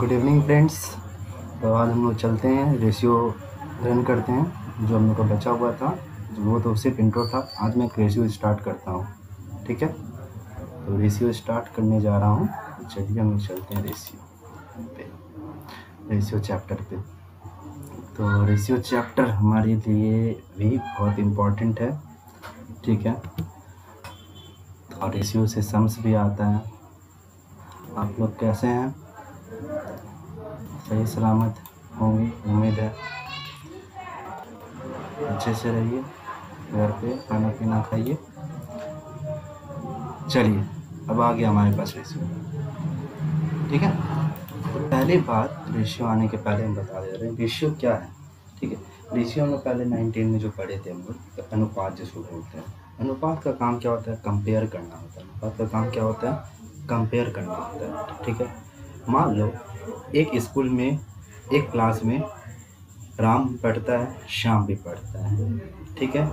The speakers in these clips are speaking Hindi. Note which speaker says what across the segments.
Speaker 1: Good evening friends. तो आज हम लोग चलते हैं, रेशियो रन करते हैं जो हम लोग का बचा हुआ था। वो तो सिर्फ इंट्रो था। आज मैं एक रेशियो स्टार्ट करता हूँ, ठीक है। तो रेशियो स्टार्ट करने जा रहा हूँ। चलिए हम लोग चलते हैं रेशियो पे, रेशियो चैप्टर पे। तो रेशियो चैप्टर हमारे लिए भी बहुत इम्पोर्टेंट है, ठीक है। और रेशियो से सम्स भी आता है। आप लोग कैसे हैं? सही सलामत होंगे, उम्मीद है। अच्छे से रहिए, घर पे खाना पीना खाइए। चलिए अब आ गया हमारे पास रेशियो, ठीक है। तो पहली बात, रेशियो आने के पहले हम बता दे रहे हैं रेशियो क्या है, ठीक है। रेशियो हम लोग पहले 19 में जो पढ़े थे हम लोग, अनुपात जिसको बोलते हैं। अनुपात का काम क्या होता है? कंपेयर करना होता है। अनुपात का काम क्या होता है? कंपेयर करना होता है, ठीक है। मान लो एक स्कूल में, एक क्लास में राम पढ़ता है, श्याम भी पढ़ता है, ठीक है,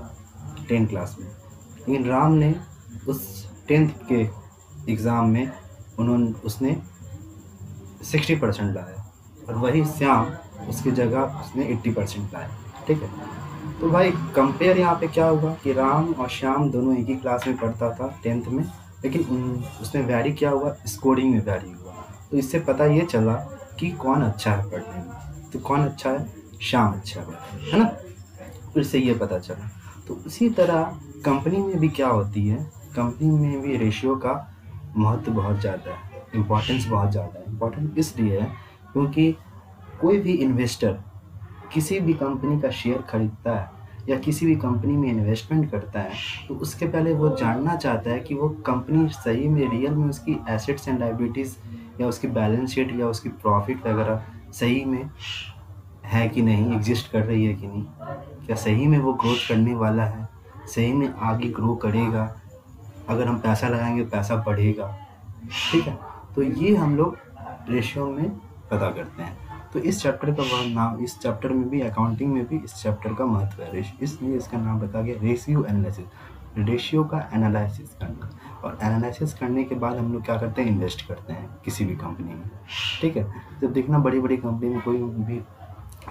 Speaker 1: 10 क्लास में। लेकिन राम ने उस 10th के एग्ज़ाम में उसने 60% लाया, और वही श्याम उसकी जगह उसने 80% लाया, ठीक है। तो भाई कंपेयर यहाँ पे क्या हुआ कि राम और श्याम दोनों एक ही क्लास में पढ़ता था 10th में, लेकिन उसमें वैरी क्या हुआ? स्कोरिंग में वैरी हुआ। तो इससे पता ये चला कि कौन अच्छा है पढ़ने में। तो कौन अच्छा है? श्याम अच्छा है ना। तो इससे ये पता चला। तो उसी तरह कंपनी में भी क्या होती है, कंपनी में भी रेशियो का महत्व बहुत ज़्यादा है, इम्पोर्टेंस बहुत ज़्यादा है। इम्पोर्टेंट इसलिए है क्योंकि कोई भी इन्वेस्टर किसी भी कंपनी का शेयर खरीदता है या किसी भी कंपनी में इन्वेस्टमेंट करता है, तो उसके पहले वो जानना चाहता है कि वो कंपनी सही में, रियल में उसकी एसेट्स एंड लायबिलिटीज़ या उसकी बैलेंस शीट या उसकी प्रॉफिट वगैरह सही में है कि नहीं, एग्जिस्ट कर रही है कि नहीं, क्या सही में वो ग्रोथ करने वाला है, सही में आगे ग्रो करेगा, अगर हम पैसा लगाएंगे पैसा बढ़ेगा, ठीक है। तो ये हम लोग रेशियो में पता करते हैं। तो इस चैप्टर का नाम, इस चैप्टर में भी, अकाउंटिंग में भी इस चैप्टर का महत्व है, इसलिए इसका नाम रखा गया रेशियो एनालिसिस। रेशियो का एनालिसिस करना, और एनालिसिस करने के बाद हम लोग क्या करते हैं? इन्वेस्ट करते हैं किसी भी कंपनी में, ठीक है। जब देखना बड़ी बड़ी कंपनी में कोई भी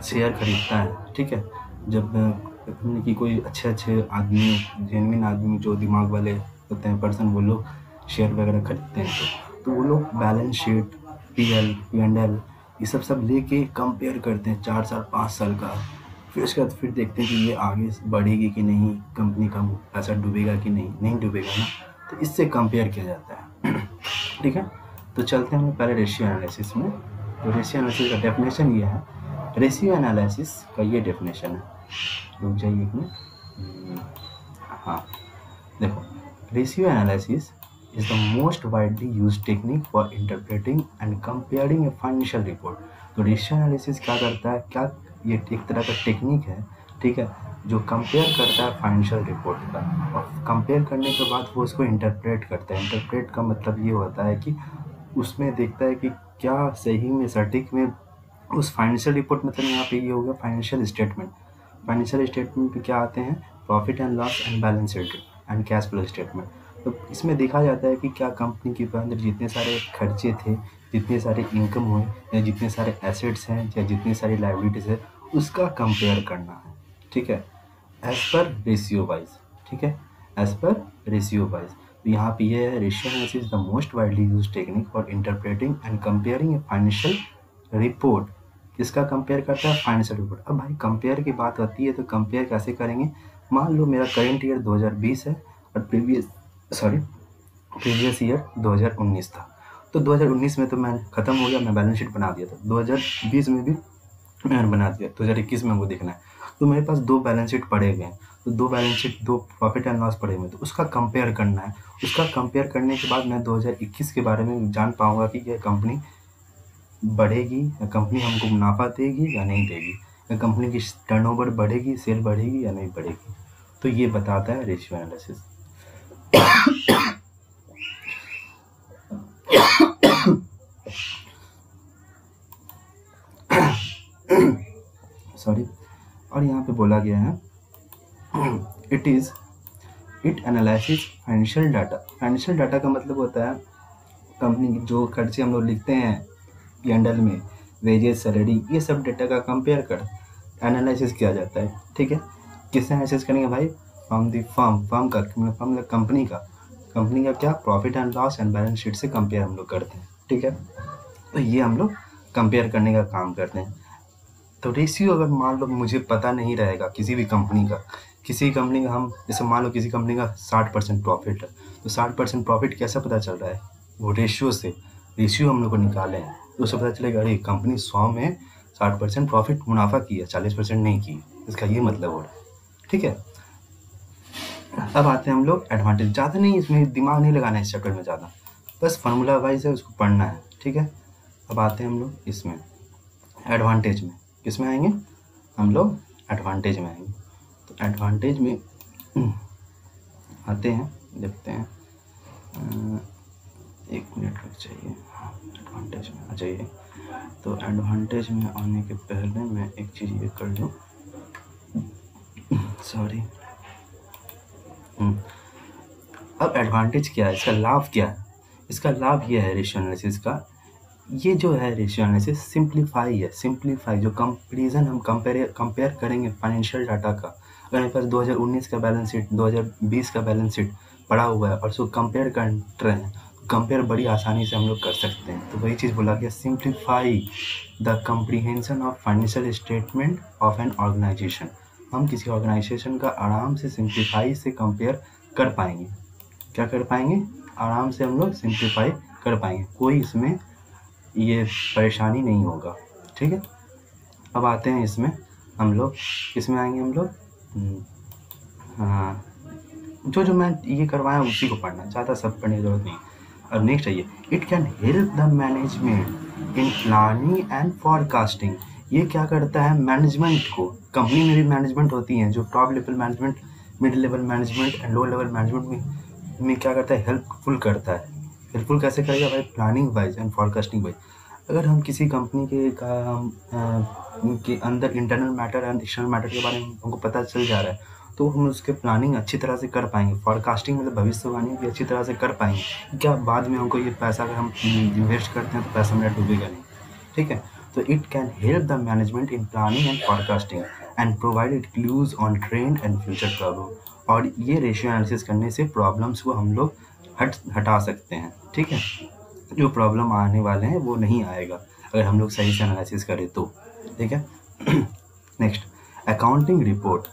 Speaker 1: शेयर खरीदता है, ठीक है, जब कि कोई अच्छे आदमी, जेन्युइन आदमी जो दिमाग वाले होते हैं पर्सन, वो लोग शेयर वगैरह खरीदते हैं, तो वो लोग बैलेंस शीट, पीएल, पीएनएल ये सब लेके कंपेयर करते हैं 4 साल 5 साल का। फिर उसके बाद फिर देखते हैं कि ये आगे बढ़ेगी कि नहीं, कंपनी का पैसा डूबेगा कि नहीं डूबेगा ना। तो इससे कंपेयर किया जाता है, ठीक है। तो चलते हैं हम पहले रेशियो एनालिसिस में। तो रेशियो एनालिसिस का डेफिनेशन ये है, रेशियो एनालिसिस का ये डेफिनेशन है। रुक जाइए एक मिनट। हाँ देखो, ratio analysis is the most widely used technique for interpreting and comparing a financial report। तो रेशियो एनालिसिस क्या करता है? क्या ये एक तरह का टेक्निक है, ठीक है, जो कंपेयर करता है फाइनेंशियल रिपोर्ट का, और कंपेयर करने के बाद वो उसको इंटरप्रेट करता है। इंटरप्रेट का मतलब ये होता है कि उसमें देखता है कि क्या सही में, सटीक में उस फाइनेंशियल रिपोर्ट, मतलब यहाँ पे ये हो गया फाइनेंशियल स्टेटमेंट। फाइनेंशियल स्टेटमेंट पे क्या आते हैं? Profit and loss and balance sheet and cash flow statement. तो इसमें देखा जाता है कि क्या कंपनी के अंदर जितने सारे खर्चे थे, जितने सारे इनकम हुए, या जितने सारे एसेट्स हैं, या जितनी सारी लायबिलिटीज़ है, उसका कंपेयर करना है, ठीक है, एज पर रेशियो वाइज, ठीक है, एज पर रेशियो वाइज। तो यहाँ पे ये है, ratio analysis is the most widely used technique for interpreting and comparing a financial report. किसका कंपेयर करता है? Financial report. अब भाई कंपेयर की बात आती है तो कंपेयर कैसे करेंगे? मान लो मेरा करेंट ईयर 2020 है और प्रीवियस ईयर 2019 था। तो 2019 में तो मैं ख़त्म हो गया, मैं बैलेंस शीट बना दिया था। 2020 में भी मैंने बना दिया, 2021 में हमको देखना है। तो मेरे पास 2 बैलेंस शीट पड़े हुए हैं, तो 2 balance sheet, 2 profit and loss पड़े हुए हैं, तो उसका कंपेयर करना है। उसका कंपेयर करने के बाद मैं 2021 के बारे में जान पाऊँगा कि यह कंपनी बढ़ेगी या कंपनी हमको मुनाफा देगी या नहीं देगी, या कंपनी की टर्नओवर बढ़ेगी, सेल बढ़ेगी या नहीं बढ़ेगी। तो ये बताता है रेशियो एनालिसिस। सॉरी। और यहाँ पे बोला गया है it analysis financial data. Financial data का मतलब होता है कंपनी की जो खर्चे हम लोग लिखते हैं P&L में वेजेस, सैलरी, ये सब डेटा का कंपेयर कर एनालिसिस किया जाता है। ठीक है, किससे एनालिसिस करेंगे भाई? फ्रॉम द फर्म का, फ्रॉम द कंपनी का क्या profit and loss and balance sheet से कंपेयर हम लोग करते हैं। ठीक है, तो ये हम लोग कंपेयर करने का काम करते हैं। तो रेशियो अगर मान लो मुझे पता नहीं रहेगा किसी कंपनी का हम जैसे मान लो किसी कंपनी का 60% प्रॉफिट है, तो 60% प्रॉफिट कैसे पता चल रहा है? वो रेशियो हम लोग को निकाले हैं, तो उससे पता चलेगा अरे कंपनी 100 में 60% प्रॉफिट मुनाफा की है, 40% नहीं की, इसका ये मतलब हो रहा है। ठीक है, अब आते हैं हम लोग एडवांटेज। ज़्यादा नहीं, इसमें दिमाग नहीं लगाना है इस चैप्टर में ज़्यादा, बस फार्मूला वाइज है, उसको पढ़ना है। ठीक है, अब आते हैं हम लोग इसमें एडवांटेज में। किस में आएंगे हम लोग? एडवांटेज में आएंगे। तो एडवांटेज में आते हैं, देखते हैं, 1 मिनट लग चाहिए। एडवांटेज में आ जाइए। तो एडवांटेज में आने के पहले मैं एक चीज़ ये कर लूँ, सॉरी। अब एडवांटेज क्या है, इसका लाभ क्या है? इसका लाभ ये है रेशियो एनालिसिस का, ये जो है रेशियो एनालिसिस सिंप्लीफाई जो कंपैरिजन हम कंपेयर करेंगे फाइनेंशियल डाटा का। अगर मेरे पास 2019 का बैलेंस शीट, 2020 का बैलेंस शीट पड़ा हुआ है और उसको कंपेयर कर रहे हैं, कंपेयर बड़ी आसानी से हम लोग कर सकते हैं। तो वही चीज़ बोला गया, simplify the comprehension of financial statement of an organisation. हम किसी ऑर्गेनाइजेशन का आराम से सिंप्लीफाई से कंपेयर कर पाएंगे। क्या कर पाएंगे? आराम से हम लोग सिंप्लीफाई कर पाएंगे, कोई इसमें ये परेशानी नहीं होगा। ठीक है, अब आते हैं इसमें हम लोग, इसमें आएंगे हम लोग, हाँ, जो मैं ये करवाया उसी को पढ़ना, ज़्यादा सब पढ़ने की जरूरत नहीं। अब नेक्स्ट आइए, it can help the management in planning and forecasting. ये क्या करता है? मैनेजमेंट को, कंपनी में भी मैनेजमेंट होती हैं, जो top level management, mid level management and low level management में क्या करता है? हेल्पफुल करता है। हेल्पफुल कैसे करेगा भाई? Planning wise and forecasting wise. अगर हम किसी कंपनी के अंदर internal matter and external matter के बारे में हमको पता चल जा रहा है, तो हम उसके प्लानिंग अच्छी तरह से कर पाएंगे। फॉरकास्टिंग मतलब भविष्यवाणी भी अच्छी तरह से कर पाएंगे, क्या बाद में हमको ये पैसा अगर हम इन्वेस्ट करते हैं तो पैसा मेरा डूबेगा नहीं। ठीक है, तो it can help the management in planning and forecasting and provide clues on trend and future problem. और ये रेशियो एनालिसिस करने से प्रॉब्लम्स को हम लोग हटा सकते हैं। ठीक है, जो प्रॉब्लम आने वाले हैं वो नहीं आएगा अगर हम लोग सही से एनालिसिस करें तो। ठीक है, next, accounting report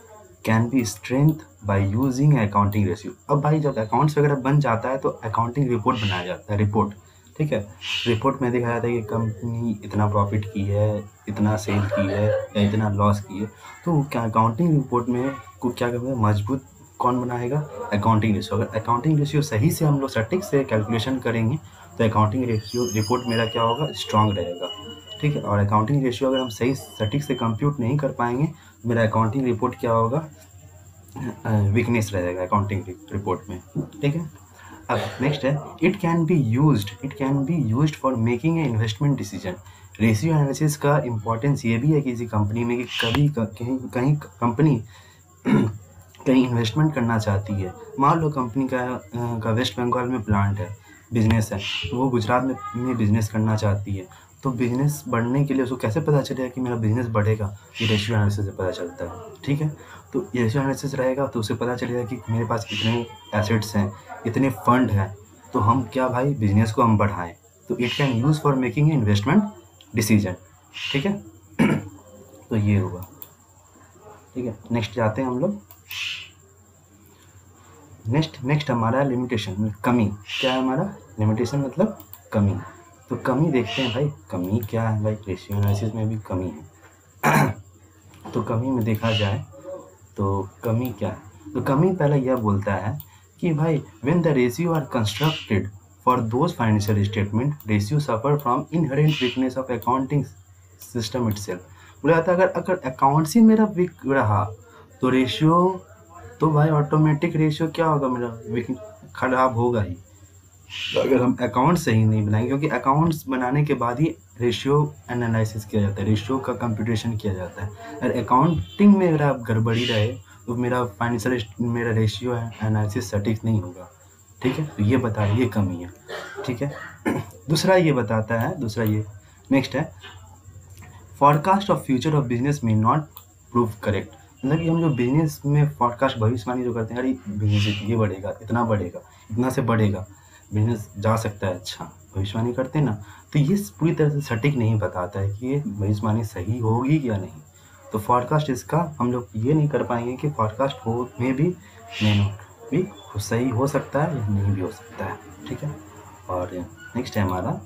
Speaker 1: can be strength by using accounting ratio. अब भाई जब अकाउंट्स वगैरह बन जाता है तो अकाउंटिंग रिपोर्ट बनाया जाता है, रिपोर्ट। ठीक है, रिपोर्ट में दिखाया जाता है कि कंपनी इतना प्रॉफिट की है, इतना सेल की है या इतना लॉस की है। तो क्या अकाउंटिंग रिपोर्ट में को क्या कहते हैं, मजबूत कौन बनाएगा? Accounting ratio. अगर अकाउंटिंग रेशियो सही से हम लोग सटीक से कैलकुलेशन करेंगे तो अकाउंटिंग रेशियो रिपोर्ट मेरा क्या होगा? स्ट्रांग रहेगा। ठीक है, और अकाउंटिंग रेशियो अगर हम सही सटीक से कंप्यूट नहीं कर पाएंगे तो मेरा अकाउंटिंग रिपोर्ट क्या होगा? वीकनेस रहेगा अकाउंटिंग रिपोर्ट में। ठीक है, अब नेक्स्ट है, it can be used for making a investment decision. Ratio analysis का इम्पोर्टेंस ये भी है किसी कंपनी में कि कभी कहीं कंपनी कहीं इन्वेस्टमेंट करना चाहती है। मान लो कंपनी का वेस्ट बंगाल में प्लांट है, बिजनेस है, तो वो गुजरात में बिजनेस करना चाहती है। तो बिजनेस बढ़ने के लिए उसको कैसे पता चलेगा कि मेरा बिजनेस बढ़ेगा? ये रेशियो एनालिसिस से पता चलता है। ठीक है, तो रेशियो एनालिसिस रहेगा तो उसे पता चलेगा कि मेरे पास इतने एसेट्स हैं, इतने फंड हैं, तो हम क्या भाई बिजनेस को हम बढ़ाएं। तो it can use for making a investment decision. ठीक है, तो ये हुआ। ठीक है, नेक्स्ट जाते हैं हम लोग। नेक्स्ट हमारा लिमिटेशन, कमी। क्या है हमारा? लिमिटेशन मतलब कमी। तो कमी देखते हैं भाई, कमी क्या है भाई? रेशियो एनालिसिस में भी कमी है। तो कमी में देखा जाए तो कमी क्या है? तो कमी पहले यह बोलता है कि भाई when the ratio are constructed for those financial statement, ratio suffer from inherent weakness of accounting system itself. बोला जाता है अगर अकाउंट्स ही मेरा वीक रहा तो रेशियो, तो भाई ऑटोमेटिक रेशियो क्या होगा? मेरा खराब होगा ही। तो अगर हम अकाउंट सही नहीं बनाएंगे, क्योंकि अकाउंट्स बनाने के बाद ही रेशियो एनालिसिस किया जाता है, रेशियो का कंप्यूटेशन किया जाता है। अगर अकाउंटिंग में अगर गड़बड़ी रहे तो मेरा रेशियो एनालिसिस सटीक नहीं होगा। ठीक है, तो ये बता रही है कमी है। ठीक है, दूसरा ये बताता है, दूसरा ये नेक्स्ट है forecast of future of business may not prove correct, मतलब कि हम जो बिजनेस में फॉरकास्ट भविष्यवाणी जो करते हैं, अरे बिजनेस ये बढ़ेगा, इतना से बढ़ेगा, बिजनेस जा सकता है, अच्छा भविष्यवाणी करते हैं ना, तो ये पूरी तरह से सटीक नहीं बताता है कि ये भविष्यवाणी सही होगी या नहीं। तो फॉरकास्ट इसका हम लोग ये नहीं कर पाएंगे कि फॉरकास्ट हो में भी मे नॉट भी सही हो सकता है या नहीं भी हो सकता है, ठीक है। और नेक्स्ट है हमारा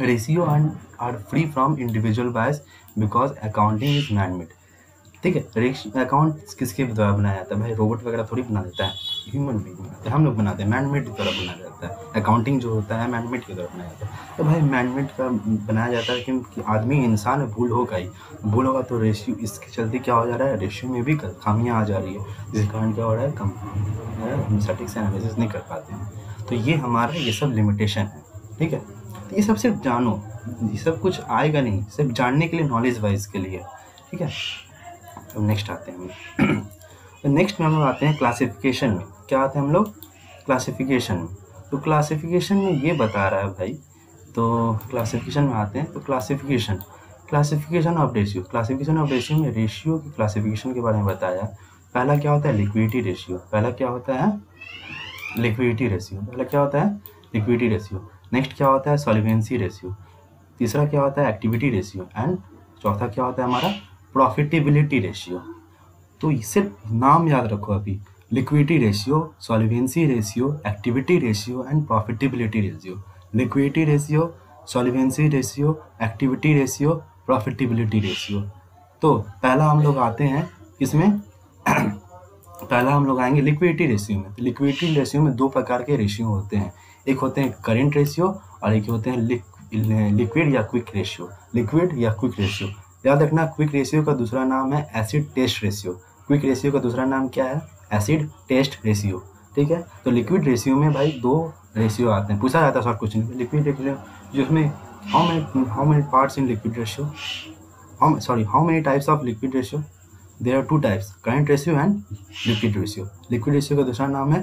Speaker 1: ratio are free from individual bias because accounting is man made, ठीक है। अकाउंट किसके द्वारा बनाया जाता है भाई, रोबोट वगैरह थोड़ी बना देता है, ह्यूमन बीइंग बनाते हैं, हम लोग बनाते हैं, मैन मेड की द्वारा बनाया जाता है। अकाउंटिंग जो होता है मैन मेड की द्वारा बनाया जाता है। तो भाई मैन मेड का बनाया जाता है क्योंकि आदमी इंसान भूल होगा ही, भूल होगा तो रेशियो इसके चलते क्या हो जा रहा है, रेशियो में भी खामियाँ आ जा रही है, जिसके कारण क्या हो रहा है, कम हम सटीक से एनालिसिस नहीं कर पाते हैं। तो ये हमारा ये सब लिमिटेशन है, ठीक है। तो ये सब सिर्फ जानो, ये सब कुछ आएगा नहीं, सिर्फ जानने के लिए, नॉलेज वाइज के लिए, ठीक है। अब नेक्स्ट आते हैं हम तो नेक्स्ट में हम लोग आते हैं क्लासिफिकेशन में। क्या आते हैं हम लोग, क्लासिफिकेशन में। तो क्लासिफिकेशन में ये बता रहा है भाई, तो क्लासिफिकेशन में आते हैं। तो classification of ratio, classification of ratio में रेशियो की क्लासिफिकेशन के बारे में बताया। पहला क्या होता है, लिक्विडिटी रेशियो। पहला क्या होता है, लिक्विडिटी रेशियो। पहला क्या होता है, लिक्विडिटी रेशियो। नेक्स्ट क्या होता है, सॉल्वेंसी रेशियो। तीसरा क्या होता है, एक्टिविटी रेशियो। एंड चौथा क्या होता है हमारा, प्रॉफिटेबिलिटी रेशियो। तो सिर्फ नाम याद रखो अभी, liquidity ratio, solvency ratio, activity ratio and profitability ratio. Liquidity ratio, solvency ratio, activity ratio, profitability ratio. तो पहला हम लोग आते हैं इसमें पहला हम लोग आएंगे लिक्विडिटी रेशियो में। तो लिक्विडिटी रेशियो में दो प्रकार के रेशियो होते हैं, एक होते हैं करेंट रेशियो और एक होते हैं लिक्विड या क्विक रेशियो। लिक्विड या क्विक रेशियो याद रखना, क्विक रेशियो का दूसरा नाम है acid test ratio. Quick ratio का दूसरा नाम क्या है, एसिड टेस्ट रेशियो, ठीक है। तो लिक्विड रेशियो में भाई दो रेशियो आते हैं, पूछा जाता है शॉर्ट क्वेश्चन में। लिक्विड रेशियो जिसमें how many parts in liquid ratio, how many types of liquid ratio, there are two types, current ratio and liquid ratio. Liquid ratio का दूसरा नाम है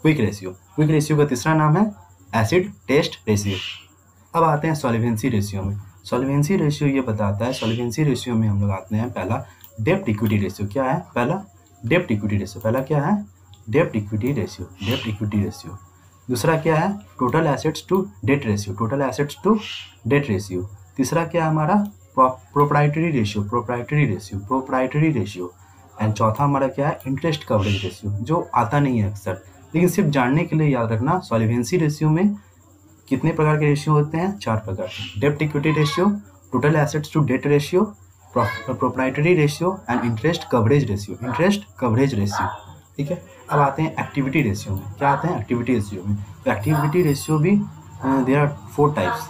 Speaker 1: क्विक रेशियो। क्विक रेशियो का तीसरा नाम है एसिड टेस्ट रेशियो। अब आते हैं सॉल्वेंसी रेशियो में। सॉल्वेंसी रेशियो ये बताता है, सॉल्वेंसी रेशियो में हम लोग आते हैं पहला डेब्ट इक्विटी रेशियो। क्या है पहला, डेब्ट इक्विटी रेशियो। पहला क्या है, डेब्ट इक्विटी रेशियो, डेब्ट इक्विटी रेशियो। दूसरा क्या है, total assets to debt ratio, total assets to debt ratio. तीसरा क्या है हमारा, proprietary ratio, proprietary ratio, proprietary ratio. And चौथा हमारा क्या है, इंटरेस्ट कवरेज रेशियो, जो आता नहीं है अक्सर, लेकिन सिर्फ जानने के लिए याद रखना। सॉल्वेंसी रेशियो में कितने प्रकार के रेशियो होते हैं, 4 प्रकार के, डेब्ट equity ratio, total assets to debt ratio, proprietary ratio and interest coverage ratio, interest coverage ratio, ठीक है। अब आते हैं एक्टिविटी रेशियो में। क्या आते हैं एक्टिविटी रेशियो में, तो एक्टिविटी रेशियो भी there are 4 types.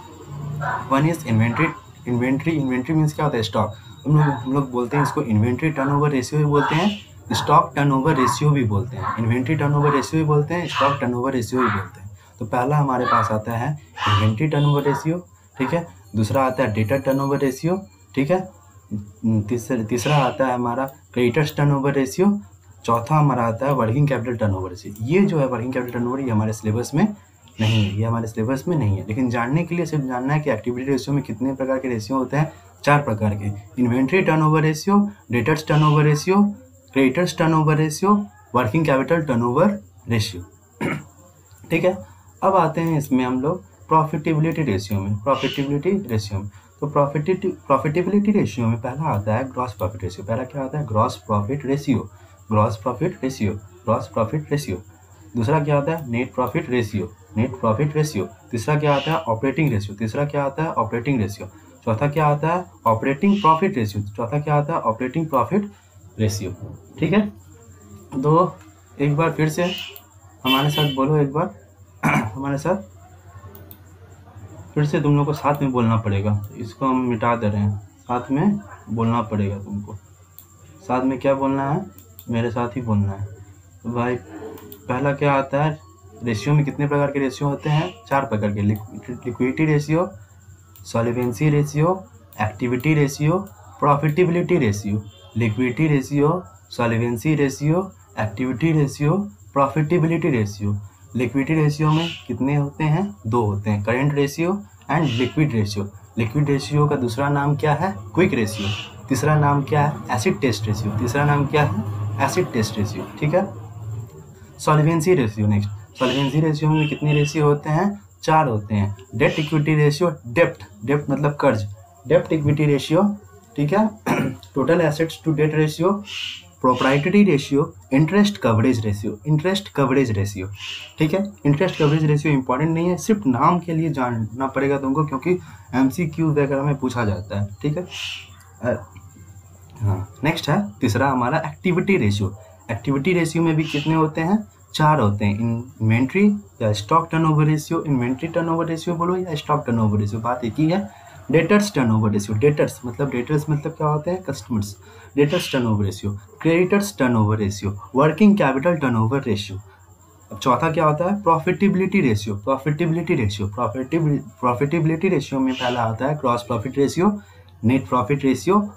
Speaker 1: One is inventory means क्या होता है, स्टॉक। हम लोग बोलते हैं इसको इन्वेंट्री टर्नओवर रेशियो भी बोलते हैं, स्टॉक टर्नओवर रेशियो भी बोलते हैं। इन्वेंट्री टर्नओवर रेशियो भी बोलते हैं, स्टॉक टर्नओवर रेशियो भी बोलते हैं। तो पहला हमारे पास आता है इन्वेंट्री टर्नओवर रेशियो, ठीक है। दूसरा आता है डेटर टर्नओवर रेशियो, ठीक है। तीसरा आता है हमारा क्रेडिटर्स टर्नओवर रेशियो। चौथा हमारा आता है वर्किंग कैपिटल टर्नओवर रेशियो। ये जो है वर्किंग कैपिटल टर्नओवर, ये हमारे सिलेबस में नहीं है, ये हमारे सिलेबस में नहीं है, लेकिन जानने के लिए सिर्फ जानना है कि एक्टिविटी रेशियो में कितने प्रकार के रेशियो होते हैं, 4 प्रकार के, inventory turnover ratio, debtors turnover ratio, creditors turnover ratio, working capital turnover ratio, ठीक है। अब आते हैं इसमें हम लोग प्रॉफिटेबिलिटी रेशियो में। प्रॉफिटेबिलिटी रेशियो में तो प्रॉफिटेबिलिटी रेशियो में पहला आता है ग्रॉस प्रॉफिट रेशियो। पहला क्या आता है, gross profit ratio, gross profit ratio, gross profit ratio. दूसरा क्या आता है, net profit ratio, net profit ratio. तीसरा क्या आता है, ऑपरेटिंग रेशियो। तीसरा क्या आता है, ऑपरेटिंग रेशियो। चौथा क्या आता है, ऑपरेटिंग प्रॉफिट रेशियो। चौथा क्या आता है, ऑपरेटिंग प्रॉफिट रेशियो, ठीक है। तो एक बार फिर से हमारे साथ बोलो, एक बार हमारे साथ फिर से तुम लोग को साथ में बोलना पड़ेगा। इसको हम मिटा दे रहे हैं, साथ में बोलना पड़ेगा तुमको। साथ में क्या बोलना है, मेरे साथ ही बोलना है। तो भाई पहला क्या आता है, रेशियो में कितने प्रकार के रेशियो होते हैं, 4 प्रकार के, liquidity ratio, solvency ratio, activity ratio, profitability ratio. Liquidity ratio, solvency ratio, activity ratio, profitability ratio. Liquidity ratio में कितने होते हैं, 2 होते हैं, current ratio and liquid ratio. Liquid ratio का दूसरा नाम क्या है? Quick ratio. तीसरा नाम क्या है? Acid test ratio. तीसरा नाम क्या है? Acid test ratio. ठीक है। Solvency ratio next. Solvency ratio में कितने रेशियो होते हैं? 4 होते हैं। डेट इक्विटी रेशियो, डेप्ट मतलब कर्ज, डेप्ट इक्विटी रेशियो, ठीक है। Total assets to debt ratio, proprietary ratio, interest coverage ratio, ठीक है। इंटरेस्ट कवरेज रेशियो इंपॉर्टेंट नहीं है, सिर्फ नाम के लिए जानना पड़ेगा तुमको, क्योंकि MCQ वगैरह में पूछा जाता है, ठीक है। हाँ, नेक्स्ट है तीसरा हमारा एक्टिविटी रेशियो। एक्टिविटी रेशियो में भी कितने होते हैं? 4 होते हैं। इन्वेंट्री या stock turnover ratio, inventory turnover ratio बोलो या स्टॉक टर्नओवर रेशियो, बात एक ही है। डेटर्स टर्नओवर रेशियो, डेटर्स मतलब क्या होते हैं? Customers. Debtors turnover ratio, creditors turnover ratio, working capital turnover ratio. अब चौथा क्या होता है? Profitability ratio. प्रॉफिटेबिलिटी रेशियो में पहला आता है gross profit ratio, net profit ratio,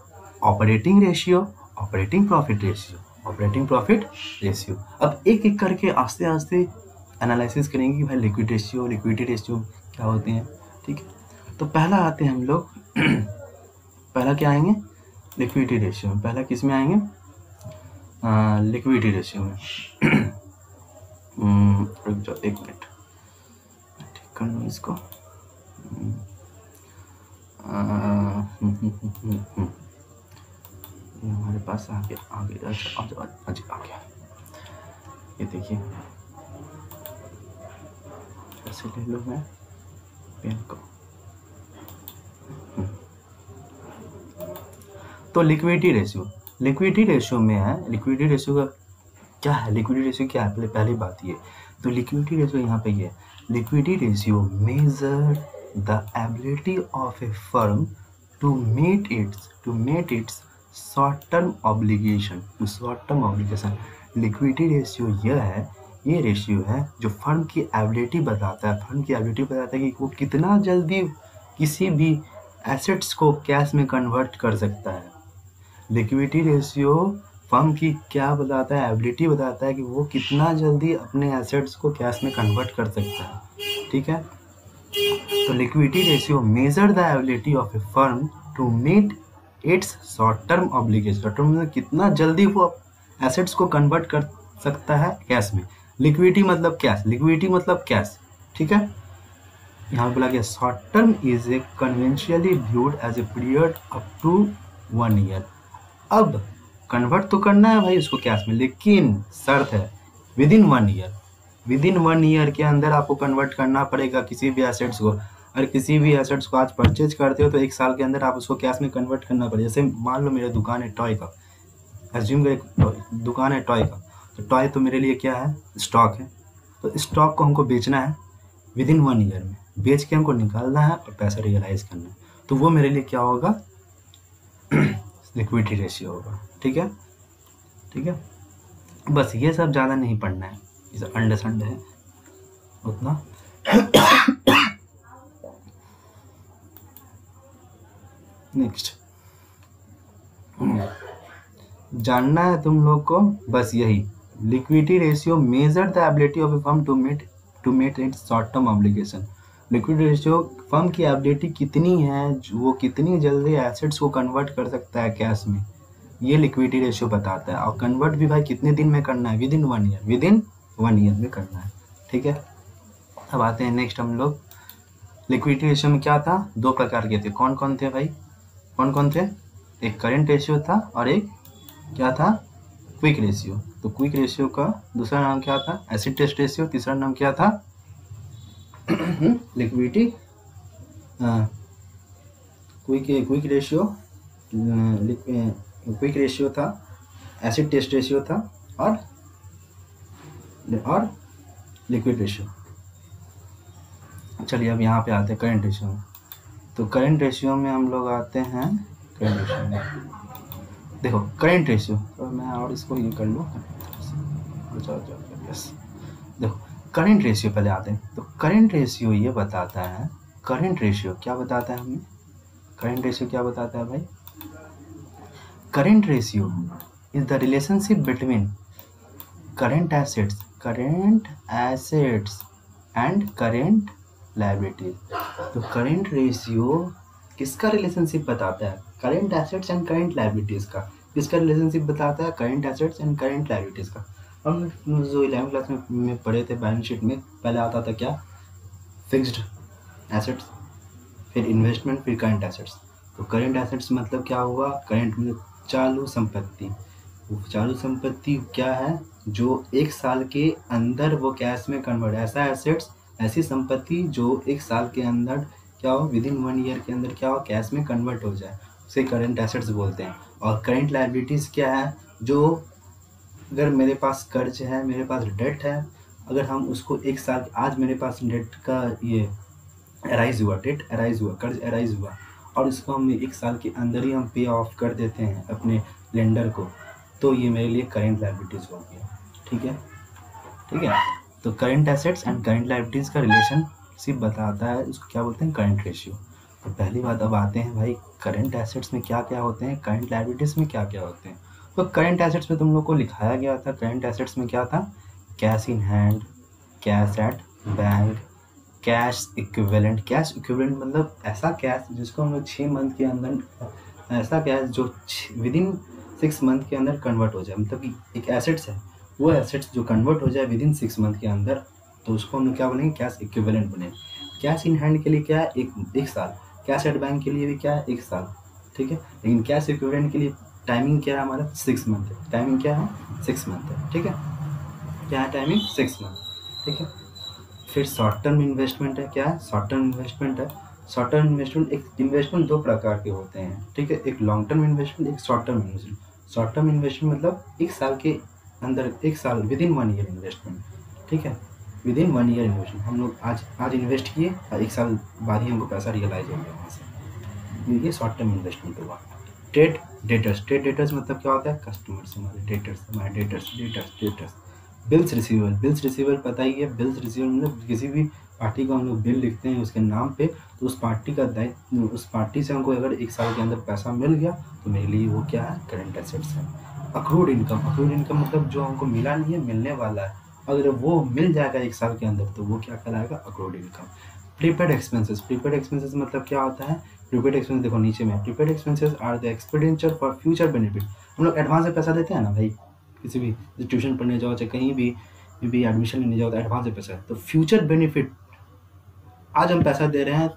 Speaker 1: operating ratio, operating profit ratio. अब एक एक करके आस्ते आस्ते एनालिसिस करेंगे कि भाई लिक्विडिटी रेशियो क्या होते हैं, ठीक है। तो पहला आते हैं हम लोग पहला क्या आएंगे? लिक्विडिटी रेशियो में। पहला किस में आएंगे? लिक्विडिटी रेशियो में। रुक जाओ 1 मिनट, ठीक कर लूँ इसको। हमारे पास आ गया। अच्छा आ गया। ये देखिए, ऐसे ले लो मैं पेन को। तो लिक्विडिटी रेशियो में है। लिक्विडिटी रेशियो का क्या है? लिक्विडिटी रेशियो क्या है? पहली बात ये, तो लिक्विडिटी रेशियो यहाँ पे ये, liquidity ratio measure the ability of a firm to meet its short term obligation. Liquidity ratio ये रेशियो है जो फर्म की एबिलिटी बताता है। कि वो कितना जल्दी किसी भी एसेट्स को कैश में कन्वर्ट कर सकता है। लिक्विडिटी रेशियो फर्म की क्या बताता है? एबिलिटी बताता है कि वो कितना जल्दी अपने एसेट्स को कैश में कन्वर्ट कर सकता है, ठीक है। तो liquidity ratio measure the ability of a firm to meet its short term obligation. Short term में कितना जल्दी वो एसेट्स को कन्वर्ट कर सकता है कैश में। लिक्विडिटी मतलब कैश, ठीक है। यहाँ बोला गया short term is a conventionally viewed as a period up to 1 year. अब कन्वर्ट तो करना है भाई उसको कैश में, लेकिन शर्त है विदिन 1 ईयर। विदिन 1 ईयर के अंदर आपको कन्वर्ट करना पड़ेगा किसी भी एसेट्स को। अगर किसी भी एसेट्स को आज परचेज करते हो तो 1 साल के अंदर आप उसको कैश में कन्वर्ट करना पड़ेगा। जैसे मान लो मेरा दुकान है टॉय का, एज्यूम कर दुकान है टॉय का, तो टॉय तो मेरे लिए क्या है? स्टॉक है। तो स्टॉक को हमको बेचना है विदिन 1 ईयर में, बेच के हमको निकालना है और पैसा रियलाइज करना है। तो वो मेरे लिए क्या होगा? लिक्विडिटी रेशियो होगा, ठीक है। बस ये सब ज़्यादा नहीं पढ़ना है, ये अंडरस्टैंड है उतना। नेक्स्ट जानना है तुम लोग को बस यही, liquidity ratio measure the ability of a firm to meet its short term obligation. Liquidity ratio firm की एबिलिटी कितनी है, वो कितनी जल्दी एसेट्स को कन्वर्ट कर सकता है कैश में, ये लिक्विडिटी रेशियो बताता है। और कन्वर्ट भी भाई कितने दिन में करना है? विदिन 1 ईयर में करना है, ठीक है। अब आते हैं नेक्स्ट हम लोग, लिक्विडिटी रेशियो में क्या था? 2 प्रकार के थे। कौन कौन थे भाई? कौन थे? एक करेंट रेशियो था और एक क्या था? Quick ratio. तो क्विक रेशियो का दूसरा नाम क्या था? Acid test ratio. तीसरा नाम क्या था? लिक्विडिटी क्विक रेशियो था, एसिड टेस्ट रेशियो था और लिक्विड रेशियो। चलिए अब यहाँ पे आते हैं करंट रेशियो में। तो करंट रेशियो में हम लोग आते हैं करंट रेशियो में। देखो करंट रेशियो, तो मैं और इसको ये कर लूँ। यस, देखो करंट रेशियो पहले आते हैं। तो करंट रेशियो ये बताता है, करंट रेशियो क्या बताता है हमें? करंट रेशियो क्या बताता है भाई? Current ratio is the relationship between current assets and current liabilities. तो करंट रेशियो किसका रिलेशनशिप बताता है? Current assets and current liabilities का। किसका रिलेशनशिप बताता है? Current assets and current liabilities का। हम जो 11th क्लास में पढ़े थे बैलेंस शीट में, पहले आता था क्या? फिक्स्ड एसेट्स, फिर इन्वेस्टमेंट, फिर करंट एसेट्स। तो करंट एसेट्स मतलब क्या हुआ? करंट मतलब चालू संपत्ति। चालू संपत्ति क्या है? जो एक साल के अंदर वो कैश में कन्वर्ट, ऐसा एसेट्स, ऐसी संपत्ति जो एक साल के अंदर क्या हो, विद इन 1 ईयर के अंदर क्या हो, कैश में कन्वर्ट हो जाए, उसे करंट एसेट्स बोलते हैं। और करंट लायबिलिटीज़ क्या है? जो अगर मेरे पास कर्ज है, मेरे पास डेट है, अगर हम उसको एक साल, आज मेरे पास डेट का ये अराइज हुआ, डेट अराइज हुआ, कर्ज अराइज हुआ, और इसको हम एक साल के अंदर ही हम पे ऑफ कर देते हैं अपने लेंडर को, तो ये मेरे लिए करंट लायबिलिटीज़ हो गया। ठीक है, ठीक है। तो current assets and current liabilities का रिलेशनशिप बताता है, उसको क्या बोलते हैं? Current ratio. तो पहली बात, अब आते हैं भाई करंट एसेट्स में क्या क्या होते हैं, करंट लायबिलिटीज़ में क्या क्या होते हैं। तो करंट एसेट्स में तुम लोग को लिखाया गया था, करंट एसेट्स में क्या था? Cash in hand, cash at bank, cash equivalent. Cash equivalent मतलब ऐसा कैश जिसको हम लोग 6 मंथ के अंदर, ऐसा कैश जो विद इन 6 मंथ के अंदर कन्वर्ट हो जाए, मतलब कि एक एसेट्स है, वो एसेट्स जो कन्वर्ट हो जाए विद इन 6 मंथ के अंदर, तो उसको हम लोग क्या बोलेंगे? कैश इक्विवेलेंट बनेगा। कैश इन हैंड के लिए क्या है? एक साल। कैश एट बैंक के लिए भी क्या है? 1 साल। ठीक है, लेकिन कैश इक्विवेलेंट के लिए टाइमिंग क्या है हमारा? 6 मंथ है। टाइमिंग क्या है? 6 मंथ है। ठीक है, क्या है टाइमिंग? 6 मंथ। ठीक है, फिर शॉर्ट टर्म इन्वेस्टमेंट है। क्या है? शॉर्ट टर्म इन्वेस्टमेंट है। शॉर्ट टर्म इन्वेस्टमेंट, एक इन्वेस्टमेंट 2 प्रकार के होते हैं। ठीक है, एक लॉन्ग टर्म इन्वेस्टमेंट, एक short term investment. Short term investment मतलब 1 साल के अंदर, 1 साल विद इन 1 ईयर इन्वेस्टमेंट। ठीक है, विद इन 1 ईयर इन्वेस्टमेंट। हम लोग आज इन्वेस्ट किए और 1 साल बाद ही हमको पैसा रियलाइज हो गया वहाँ से, ये शॉर्ट टर्म इन्वेस्टमेंट हुआ। Trade debtors. ट्रेड डेटर्स मतलब क्या होता है? कस्टमर्स, हमारे डेटर्स, हमारे debtors. Bills receivable. Bills receivable पता ही है, बिल्स रिसीवेबल मतलब किसी भी पार्टी को हम लोग बिल लिखते हैं उसके नाम पे, तो उस पार्टी का दायित्व, उस पार्टी से हमको अगर 1 साल के अंदर पैसा मिल गया तो मेरे लिए वो क्या है? करंट एसेट्स है। Accrued income. अक्रूड इनकम मतलब जो हमको मिला नहीं है, मिलने वाला है, अगर वो मिल जाएगा 1 साल के अंदर तो वो क्या कहलाएगा? Accrued income. Prepaid expenses. Prepaid expenses मतलब क्या होता है? प्रीपेड एक्सपेंस देखो नीचे में, prepaid expenses are the expenditure for future benefit. हम लोग एडवांस में पैसा देते हैं ना भाई, किसी भी ट्यूशन पढ़ने जाओ, चाहे कहीं भी एडमिशन लेने जाओ तो एडवांस में पैसा है, तो फ्यूचर बेनिफिट, आज हम पैसा दे रहे हैं,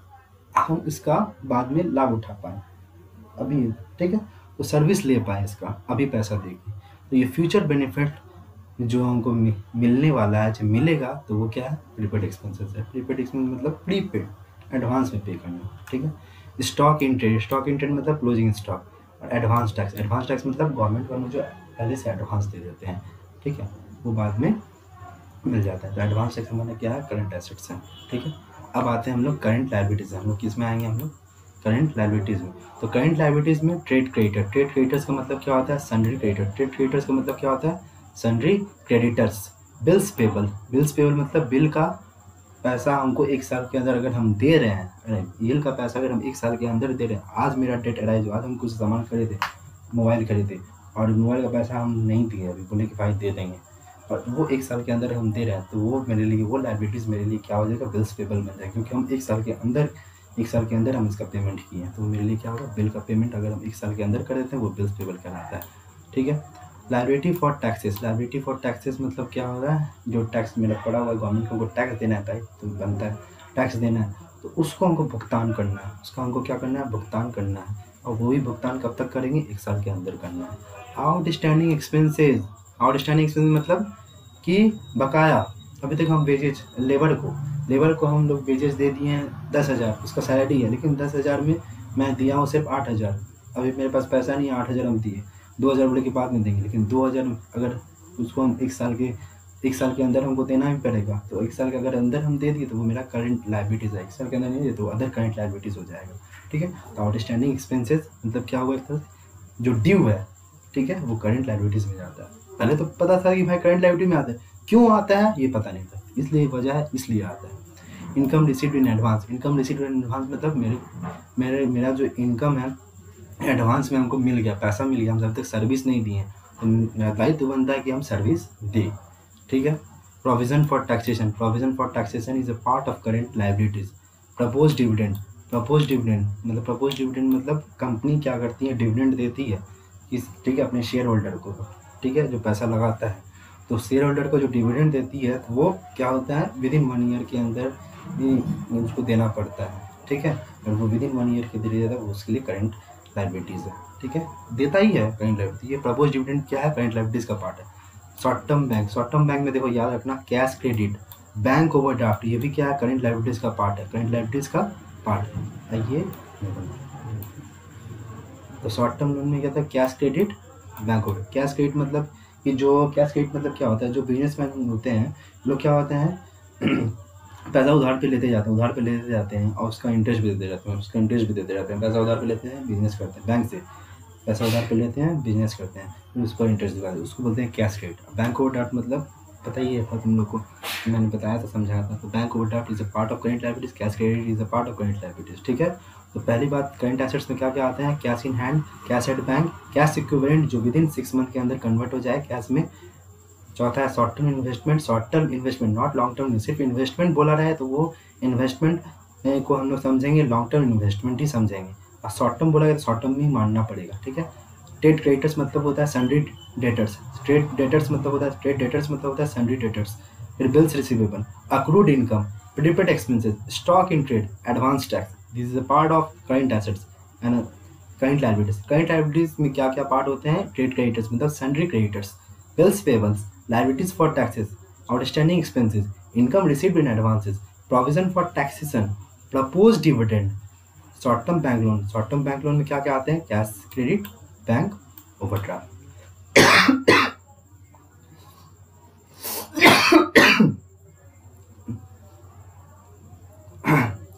Speaker 1: हम इसका बाद में लाभ उठा पाए अभी। ठीक है, तो सर्विस ले पाए इसका, अभी पैसा देगी, तो ये फ्यूचर बेनिफिट जो हमको मिलने वाला है, जब मिलेगा तो वो क्या है? प्रीपेड एक्सपेंसेस है। प्रीपेड एक्सपेंस मतलब प्रीपेड, एडवांस में पे करना। ठीक है, stock in trade. Stock in trade मतलब क्लोजिंग स्टॉक। और एडवांस टैक्स। एडवांस टैक्स मतलब गवर्नमेंट वालों जो पहले से एडवांस दे देते हैं, ठीक है, वो बाद में मिल जाता है। तो एडवांस टैक्स हमारा क्या है? करंट एसेट्स है। ठीक है, अब आते हैं हम लोग करंट लायबिलिटीज़। हम लोग किस में आएंगे? हम लोग करंट लायबिलिटीज़ में। तो करंट लायबिलिटीज़ में ट्रेड क्रेडिटर। ट्रेड क्रेडिटर्स का मतलब क्या होता है? Sundry creditor. ट्रेड क्रेडिटर्स का मतलब क्या होता है? Sundry creditors. Bills payable. Bills payable मतलब बिल का पैसा हमको 1 साल के अंदर अगर हम दे रहे हैं, बिल का पैसा अगर हम 1 साल के अंदर दे रहे हैं, आज मेरा डेट अराइज हुआ, आज हम कुछ सामान खरीदे, मोबाइल खरीदे, और मोबाइल का पैसा हम नहीं दिए, अभी बोले कि भाई दे देंगे, और वो 1 साल के अंदर हम दे रहे हैं, तो वो मेरे लिए, वो लायबिलिटीज़ मेरे लिए क्या हो जाएगा? बिल्स पेबल बन जाएगा, क्योंकि हम 1 साल के अंदर हम इसका पेमेंट किए हैं, तो मेरे लिए क्या होगा? बिल का पेमेंट अगर हम 1 साल के अंदर कर देते हैं वो बिल्स पेबल कहलाता है। ठीक है, liability for taxes. Liability for taxes मतलब क्या हो रहा है? जो टैक्स मेरा पड़ा हुआ है, गवर्नमेंट को हमको टैक्स देना है भाई, तो बनता है टैक्स देना है, तो उसको हमको भुगतान करना है, उसका हमको क्या करना है? भुगतान करना है, और वो भी भुगतान कब तक करेंगे? 1 साल के अंदर करना है। Outstanding expenses. आउटस्टैंडिंग एक्सपेंसेस मतलब कि बकाया, अभी तक हम वेजेज, लेबर को हम लोग वेजेस दे दिए हैं 10,000, उसका सैलरी है, लेकिन 10,000 में मैं दिया हूँ सिर्फ 8,000, अभी मेरे पास पैसा नहीं है, 8,000 हम दिए, 2,000 बोले के बाद में देंगे, लेकिन 2,000 अगर उसको हम 1 साल के अंदर हमको देना ही पड़ेगा, तो 1 साल के अगर अंदर हम दे दिए तो वो मेरा करंट लायबिलिटीज़ है। 1 साल के अंदर नहीं दिए तो अदर करंट लायबिलिटीज़ हो जाएगा। ठीक है, तो आउटस्टैंडिंग एक्सपेंसेस मतलब क्या हुआ? एक तरह जो ड्यू है, ठीक है, वो करंट लायबिलिटीज़ में जाता है। पहले तो पता था कि भाई करंट लायबिलिटी में आता है, क्यों आता है ये पता नहीं था, इसलिए वजह है, इसलिए आता है। Income received in advance. Income received in advance मतलब मेरा जो इनकम है एडवांस में हमको मिल गया, पैसा मिल गया, हम जब तक सर्विस नहीं दिए, तो मेरा दायित्व बनता है कि हम सर्विस दें। ठीक है, provision for taxation. Provision for taxation is a part of current liabilities. Propose dividend. Propose dividend मतलब कंपनी क्या करती है, डिविडेंड देती है इस, ठीक है, अपने शेयर होल्डर को, ठीक है, जो पैसा लगाता है, तो शेयर होल्डर को जो डिविडेंड देती है तो वो क्या होता है, विद इन 1 ईयर के अंदर उसको देना पड़ता है, ठीक है। और वो विद इन 1 ईयर के दे देता है, वो उसके लिए करंट लाइबिलिटीज़ है, ठीक है, देता ही है करंट लाइबिलिटी। ये प्रपोज डिविडेंड क्या है, करंट लाइबिलिटीज़ का पार्ट है। शॉर्ट टर्म बैंक में देखो याद रखना, कैश क्रेडिट, बैंक ओवरड्राफ्ट, ये भी क्या है, करंट लाइबिलिटीज़ का पार्ट है, करंट लाइबिलिटीज़ का पार्ट है। ये तो शॉर्ट टर्म लोन में क्या था, cash credit, bank over. Cash credit मतलब कि जो कैश क्रेडिट मतलब क्या होता है, जो बिजनेसमैन होते हैं लोग क्या होते हैं पैसा उधार पे लेते जाते हैं और उसका इंटरेस्ट भी देते जाते हैं, पैसा उधार पे लेते हैं, बिजनेस करते हैं, बैंक से पैसा उधार पे लेते हैं, बिजनेस करते हैं, फिर उस पर इंटरेस्ट दिलाते हैं, उसको बोलते हैं कैश क्रेडिट। बैंक ओवरड्राफ्ट मतलब पता ही है तुम लोग को, मैंने बताया था, समझाया था। तो bank overdraft is a part of current liabilities, cash credit is a part of current liabilities, ठीक है। तो पहली बात, करंट एसेट्स में क्या क्या आते हैं, cash in hand, cash at bank, cash equivalent जो विद इन 6 मंथ के अंदर कन्वर्ट हो जाए कैश में। चौथा है short term investment, not long term. सिर्फ इन्वेस्टमेंट बोला रहा है तो वो इन्वेस्टमेंट को हम लोग समझेंगे, लॉन्ग टर्म इन्वेस्टमेंट ही समझेंगे, और शॉर्ट टर्म बोला गया तो शॉर्ट टर्म ही मानना पड़ेगा, ठीक है। ट्रेड क्रेडिटर्स मतलब होता है सन्ड्री डेटर्स, ट्रेड डेटर्स मतलब होता है सन्ड्री डेटर्स। फिर bills receivable, accrued income, prepaid expenses, stock in trade, advance tax, this is a part of current assets and current liabilities. Current liabilities में क्या क्या पार्ट होते हैं, ट्रेड क्रेडिटर्स मतलब sundry creditors, bills payables, liabilities for taxes, outstanding expenses, income received in advances, provision for taxation, proposed dividend, short term bank loan में क्या क्या आते हैं, cash credit, bank overdraft.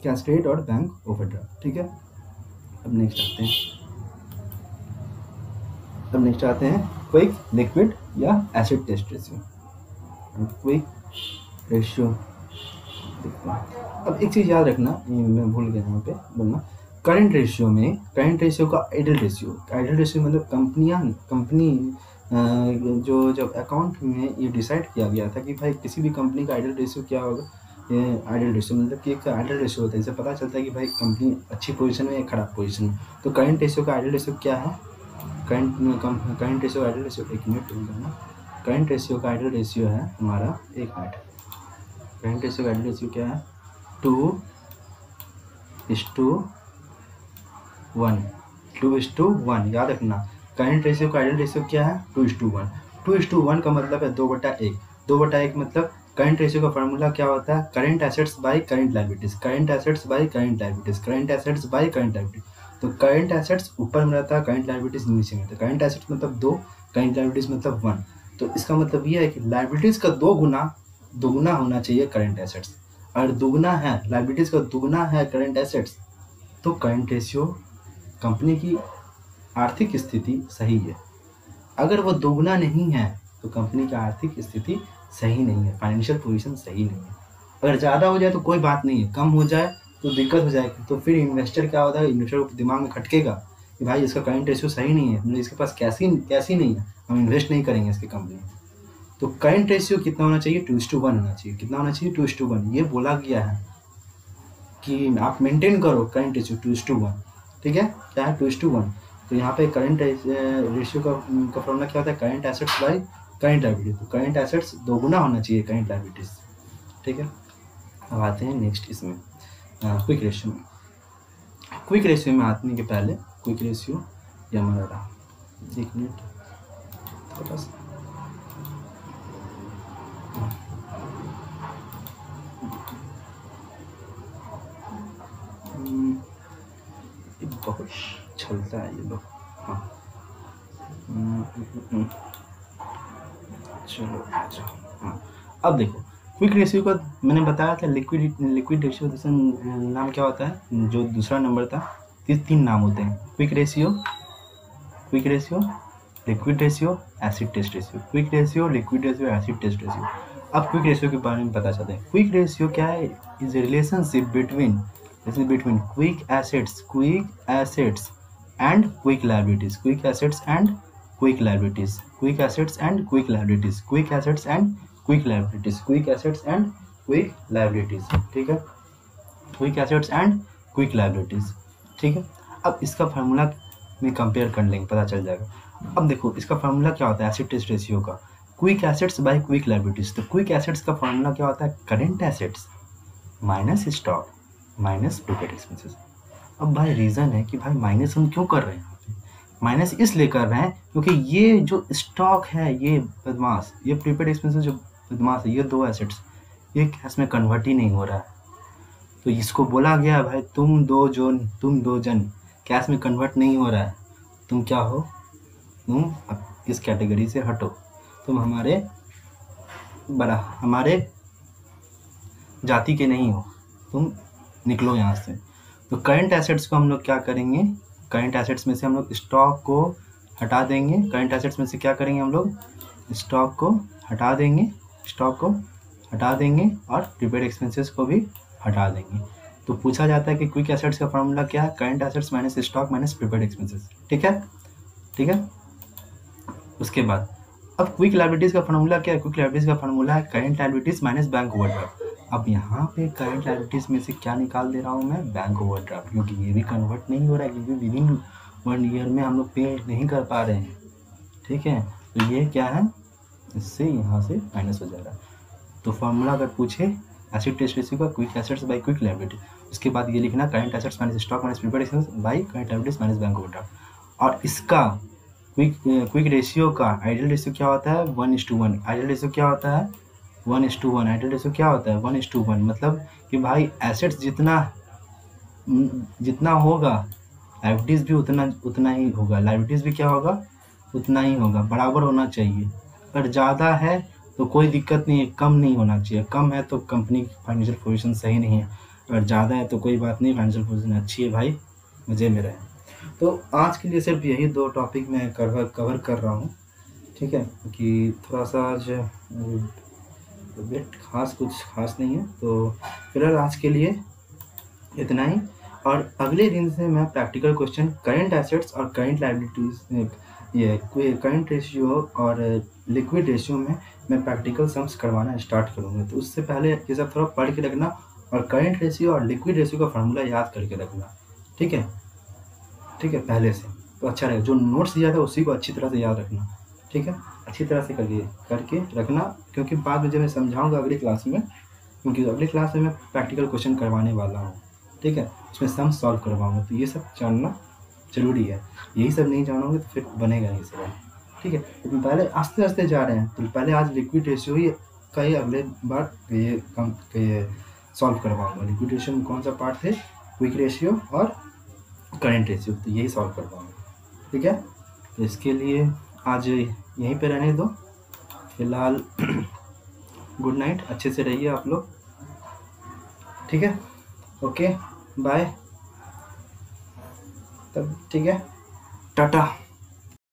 Speaker 1: Cash credit और बैंक ओवरड्राफ्ट, ठीक है। अब नेक्स्ट आते हैं क्विक, लिक्विड या acid test ratio. Quick ratio, अब एक चीज़ याद रखना, मैं भूल गया यहाँ पे बोलना, करंट रेशियो का आइडल रेशियो मतलब कंपनी जो जब अकाउंट में ये डिसाइड किया गया था कि भाई किसी भी कंपनी का आइडल रेशियो क्या होगा। ये आइडल रेशियो मतलब कि एक आइडल रेशियो होता है, इससे पता चलता है कि भाई कंपनी अच्छी पोजीशन में या खराब पोजीशन में। तो करंट रेशियो का आइडल रेशियो क्या है, करंट रेशियो आइडल रेशियो, एक मिनट ना, करंट रेशियो का आइडल रेशियो है हमारा, एक मिनट, करंट रेशियो का आइडल रेशियो क्या है, 2:1 याद रखना। करंट रेशियो का आइडल रेशियो क्या है, 2:1। 2:1 का मतलब है 2/1। 2/1 मतलब करंट रेशियो का फार्मूला क्या होता है, current assets by current liabilities, तो करंट एसेट्स ऊपर में रहता है, करंट लायबिलिटीज नीचे में रहता है। करंट एसेट्स मतलब 2, करंट लायबिलिटीज मतलब 1। तो इसका मतलब ये है कि लायबिलिटीज का दोगुना होना चाहिए करंट एसेट्स। अगर दोगुना है लायबिलिटीज का, दोगुना है करंट एसेट्स, तो करंट रेशियो, कंपनी की आर्थिक स्थिति सही है। अगर वो दोगुना नहीं है तो कंपनी की आर्थिक स्थिति सही नहीं है, फाइनेंशियल पोजीशन सही नहीं है। अगर ज़्यादा हो जाए तो कोई बात नहीं है, कम हो जाए तो दिक्कत हो जाएगी। तो फिर इन्वेस्टर क्या होता है, इन्वेस्टर को दिमाग में खटकेगा कि भाई इसका करंट रेशियो सही नहीं है, मतलब इसके पास कैश ही नहीं है, हम इन्वेस्ट नहीं करेंगे इसकी कंपनी में। तो करंट रेशियो कितना होना चाहिए, 2:1 होना चाहिए। कितना होना चाहिए, 2:1। ये बोला गया है कि आप मेंटेन करो करंट रेशियो 2:1, ठीक है। क्या है, 2:1। तो यहाँ पे करंट रेशियो का फॉर्मूला क्या होता है, current assets by current liabilities. तो करंट एसेट्स दोगुना होना चाहिए करंट लायबिलिटीज, ठीक है। अब आते हैं नेक्स्ट इसमें क्विक रेशियो में। क्विक रेशियो में आने के पहले, क्विक रेशियो ये हमारा रहा, एक मिनट थोड़ा सा, बहुत चलता है ये लोग, हाँ। चलो हाँ, अब देखो क्विक रेशियो का मैंने बताया था, लिक्विड रेशियो जैसे नाम क्या होता है, जो दूसरा नंबर था, 3 नाम होते हैं, quick ratio, liquid ratio, acid test ratio. Quick ratio, liquid ratio, acid test ratio. अब क्विक रेशियो के बारे में पता चलते हैं। क्विक रेशियो क्या है, is a relationship between quick assets and quick liabilities, quick assets and quick liabilities, quick assets and quick liabilities, quick assets and quick liabilities, quick assets and quick liabilities, ठीक है। Quick assets and quick liabilities, ठीक है। अब इसका फार्मूला में कंपेयर कर लेंगे, पता चल जाएगा। अब देखो इसका फार्मूला क्या होता है एसिड टेस्ट रेशियो का, quick assets bye quick liabilities. तो क्विक एसेट्स का फार्मूला क्या होता है, current assets minus stock minus prepaid expenses. अब भाई रीज़न है कि भाई माइनस हम क्यों कर रहे हैं, माइनस इसलिए कर रहे हैं क्योंकि ये जो स्टॉक है ये बदमाश, ये प्रीपेड एक्सपेंसेस जो बदमाश है, ये दो एसेट्स ये कैश में कन्वर्ट ही नहीं हो रहा है। तो इसको बोला गया भाई तुम दो जन कैश में कन्वर्ट नहीं हो रहा है, तुम क्या हो, तुम इस कैटेगरी से हटो, तुम हमारे जाति के नहीं हो, तुम निकलो यहाँ से। तो करंट एसेट्स को हम लोग क्या करेंगे, करंट एसेट्स में से हम लोग स्टॉक को हटा देंगे, करंट एसेट्स में से क्या करेंगे हम लोग, स्टॉक को हटा देंगे और प्रीपेड एक्सपेंसेस को भी हटा देंगे। तो पूछा जाता है कि क्विक एसेट्स का फार्मूला क्या है, current assets minus stock minus prepaid expenses, ठीक है। उसके बाद अब क्विक लायबिलिटीज़ का फार्मूला क्या है, क्विक लायबिलिटीज़ का फार्मूला है current liabilities minus bank overdraft. अब यहाँ पे करंट लायबिलिटीज़ में से क्या निकाल दे रहा हूँ मैं, बैंक ओवरड्राफ्ट, क्योंकि ये भी कन्वर्ट नहीं हो रहा है, क्योंकि विदिन 1 ईयर में हम लोग पे नहीं कर पा रहे हैं, ठीक है। तो ये क्या है, इससे यहाँ से माइनस हो जा रहा है। तो फार्मूला अगर पूछे एसिड टेस्ट रेशियो का, quick assets bye quick liability, उसके बाद ये लिखना current assets minus stock minus prepaid expense by current liabilities minus bank overdraft. और इसका क्विक रेशियो का आइडियल रेशियो क्या होता है, 1:1। आइडियल रेशियो क्या होता है, 1:1। आइडियल रेशियो क्या होता है, 1:1। मतलब कि भाई एसेट्स जितना होगा लायबिलिटीज भी उतना ही होगा, लायबिलिटीज भी क्या होगा, उतना ही होगा, बराबर होना चाहिए। अगर ज़्यादा है तो कोई दिक्कत नहीं है, कम नहीं होना चाहिए, कम है तो कंपनी की फाइनेंशियल पोजीशन सही नहीं है, अगर ज़्यादा है तो कोई बात नहीं, फाइनेंशियल पोजीशन अच्छी है भाई, मज़े में रहे। तो आज के लिए सिर्फ यही 2 टॉपिक मैं कवर कर रहा हूँ, ठीक है, कि थोड़ा सा आज कुछ खास नहीं है। तो फिलहाल आज के लिए इतना ही, और अगले दिन से मैं प्रैक्टिकल क्वेश्चन करंट एसेट्स और करंट लायबिलिटीज, ये करंट रेशियो और लिक्विड रेशियो में मैं प्रैक्टिकल सम्स करवाना स्टार्ट करूँगा। तो उससे पहले ये सब थोड़ा पढ़ के रखना, और करंट रेशियो और लिक्विड रेशियो का फार्मूला याद करके रखना, ठीक है पहले से, तो अच्छा रहेगा। जो नोट्स दिया था उसी को अच्छी तरह से याद रखना, ठीक है, अच्छी तरह से करके रखना, क्योंकि बाद में जब मैं समझाऊँगा अगली क्लास में, क्योंकि अगली क्लास में मैं प्रैक्टिकल क्वेश्चन करवाने वाला हूँ, ठीक है, उसमें सम सॉल्व करवाऊँगा। तो ये सब जानना ज़रूरी है, यही सब नहीं जानोगे तो फिर बनेगा नहीं सवाल, ठीक है। तो पहले आस्ते आस्ते जा रहे हैं, तो पहले आज लिक्विड रेशियो ही का ही अगले बार ये सॉल्व करवाऊँगा। लिक्विड रेशियो में कौन सा पार्ट थे, क्विक रेशियो और करंट रेशियो, तो यही सॉल्व करवाऊँगा, ठीक है। तो इसके लिए आज यहीं पे रहने दो फिलहाल। गुड नाइट, अच्छे से रहिए आप लोग, ठीक है, ओके बाय, तब ठीक है, टाटा।